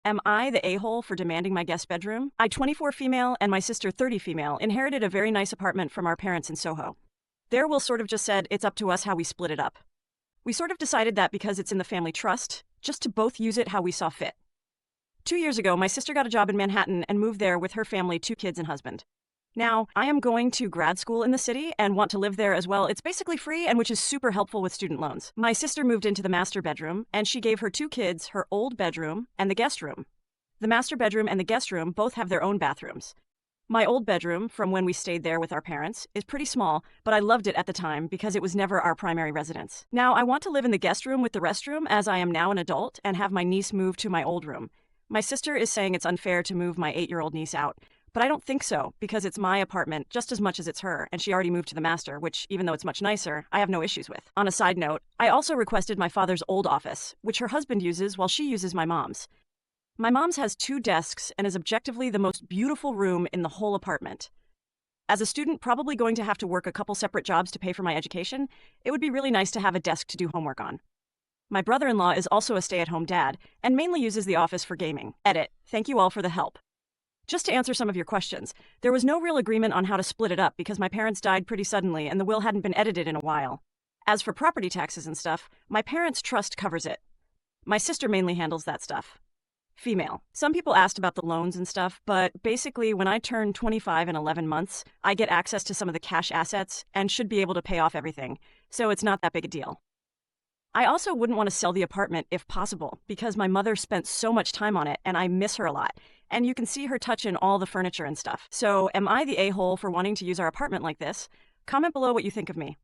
Am I the a-hole for demanding my guest bedroom? I, 24 female, and my sister, 30 female, inherited a very nice apartment from our parents in Soho. There, Will sort of just said it's up to us how we split it up. We sort of decided that because it's in the family trust, just to both use it how we saw fit. 2 years ago, my sister got a job in Manhattan and moved there with her family, 2 kids and husband. Now, I am going to grad school in the city and want to live there as well. It's basically free and which is super helpful with student loans. My sister moved into the master bedroom and she gave her 2 kids her old bedroom and the guest room. The master bedroom and the guest room both have their own bathrooms. My old bedroom, from when we stayed there with our parents, is pretty small, but I loved it at the time because it was never our primary residence. Now, I want to live in the guest room with the restroom as I am now an adult and have my niece move to my old room. My sister is saying it's unfair to move my 8-year-old niece out, but I don't think so because it's my apartment just as much as it's her, and she already moved to the master, which, even though it's much nicer, I have no issues with. On a side note, I also requested my father's old office, which her husband uses while she uses my mom's. My mom's has 2 desks and is objectively the most beautiful room in the whole apartment. As a student probably going to have to work a couple separate jobs to pay for my education, it would be really nice to have a desk to do homework on. My brother-in-law is also a stay-at-home dad and mainly uses the office for gaming. Edit. Thank you all for the help. Just to answer some of your questions, there was no real agreement on how to split it up because my parents died pretty suddenly and the will hadn't been edited in a while. As for property taxes and stuff, my parents' trust covers it. My sister mainly handles that stuff. Female. Some people asked about the loans and stuff, but basically when I turn 25 in 11 months, I get access to some of the cash assets and should be able to pay off everything, so it's not that big a deal. I also wouldn't want to sell the apartment if possible because my mother spent so much time on it and I miss her a lot. And you can see her touching all the furniture and stuff. So am I the a-hole for wanting to use our apartment like this? Comment below what you think of me.